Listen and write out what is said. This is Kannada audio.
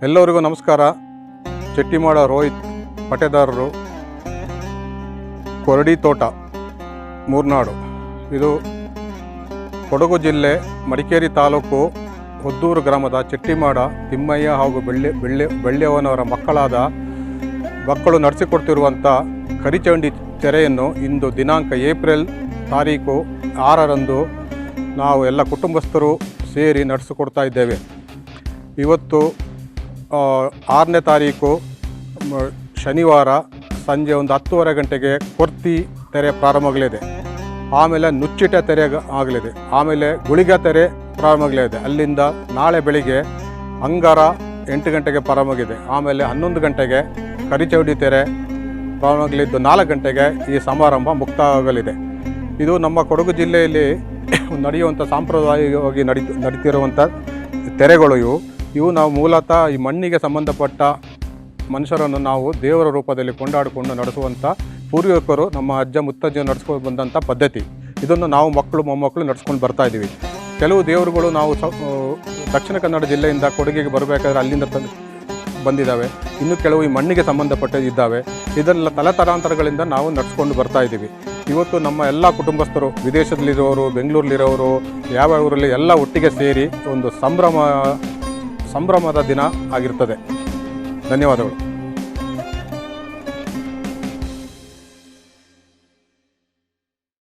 ಎಲ್ಲರಿಗೂ ನಮಸ್ಕಾರ. ಚೆಟ್ಟಿಮಾಡ ರೋಹಿತ್ ಪಟೇದಾರರು, ಕೊರಡಿ ತೋಟ, ಮೂರ್ನಾಡು. ಇದು ಕೊಡಗು ಜಿಲ್ಲೆ ಮಡಿಕೇರಿ ತಾಲೂಕು ಹೊದ್ದೂರು ಗ್ರಾಮದ ಚೆಟ್ಟಿಮಾಡ ತಿಮ್ಮಯ್ಯ ಹಾಗೂ ಬೆಳ್ಳೆಯವನವರ ಮಕ್ಕಳು ನಡೆಸಿಕೊಡ್ತಿರುವಂಥ ಕರಿಚಂಡಿ ತೆರೆಯನ್ನು ಇಂದು ದಿನಾಂಕ ಏಪ್ರಿಲ್ ತಾರೀಕು 6ರಂದು ನಾವು ಎಲ್ಲ ಕುಟುಂಬಸ್ಥರು ಸೇರಿ ನಡೆಸಿಕೊಡ್ತಾ ಇದ್ದೇವೆ. ಇವತ್ತು 6ನೇ ತಾರೀಕು ಶನಿವಾರ ಸಂಜೆ ಒಂದು 10:30 ಗಂಟೆಗೆ ಕೊರ್ತಿ ತೆರೆ ಪ್ರಾರಂಭವಾಗಲಿದೆ. ಆಮೇಲೆ ನುಚ್ಚಿಟ ತೆರೆ ಆಗಲಿದೆ. ಆಮೇಲೆ ಗುಳಿಗ ತೆರೆ ಪ್ರಾರಂಭವಾಗಲಿದೆ. ಅಲ್ಲಿಂದ ನಾಳೆ ಬೆಳಿಗ್ಗೆ ಅಂಗಾರ 8 ಗಂಟೆಗೆ ಪ್ರಾರಂಭವಾಗಿದೆ. ಆಮೇಲೆ 11 ಗಂಟೆಗೆ ಕರಿಚೌಡಿ ತೆರೆ ಪ್ರಾರಂಭವಾಗಲಿದ್ದು 4 ಗಂಟೆಗೆ ಈ ಸಮಾರಂಭ ಮುಕ್ತಾಯವಾಗಲಿದೆ. ಇದು ನಮ್ಮ ಕೊಡಗು ಜಿಲ್ಲೆಯಲ್ಲಿ ನಡೆಯುವಂಥ ಸಾಂಪ್ರದಾಯಿಕವಾಗಿ ನಡೀತಿರುವಂಥ ತೆರೆಗಳು ಇವು ನಾವು ಮೂಲತಃ ಈ ಮಣ್ಣಿಗೆ ಸಂಬಂಧಪಟ್ಟ ಮನುಷ್ಯರನ್ನು ನಾವು ದೇವರ ರೂಪದಲ್ಲಿ ಕೊಂಡಾಡಿಕೊಂಡು ನಡೆಸುವಂಥ ಪೂರ್ವಿಕರು ನಮ್ಮ ಅಜ್ಜ ಮುತ್ತಜ್ಜ ನಡೆಸ್ಕೊಂಡು ಬಂದಂಥ ಪದ್ಧತಿ. ಇದನ್ನು ನಾವು ಮಕ್ಕಳು ಮೊಮ್ಮಕ್ಕಳು ನಡೆಸ್ಕೊಂಡು ಬರ್ತಾಯಿದ್ದೀವಿ. ಕೆಲವು ದೇವರುಗಳು ನಾವು ದಕ್ಷಿಣ ಕನ್ನಡ ಜಿಲ್ಲೆಯಿಂದ ಕೊಡಗಿಗೆ ಬರಬೇಕಾದ್ರೆ ಅಲ್ಲಿಂದ ಬಂದಿದ್ದಾವೆ. ಇನ್ನು ಕೆಲವು ಈ ಮಣ್ಣಿಗೆ ಸಂಬಂಧಪಟ್ಟಿದ್ದಾವೆ. ಇದೆಲ್ಲ ತಲೆತಲಾಂತರಗಳಿಂದ ನಾವು ನಡೆಸ್ಕೊಂಡು ಬರ್ತಾಯಿದ್ದೀವಿ. ಇವತ್ತು ನಮ್ಮ ಎಲ್ಲ ಕುಟುಂಬಸ್ಥರು, ವಿದೇಶದಲ್ಲಿರೋರು, ಬೆಂಗಳೂರಲ್ಲಿರೋರು, ಯಾವ ಊರಲ್ಲಿ ಎಲ್ಲ ಒಟ್ಟಿಗೆ ಸೇರಿ ಒಂದು ಸಂಭ್ರಮದ ದಿನ ಆಗಿರ್ತದೆ. ಧನ್ಯವಾದಗಳು.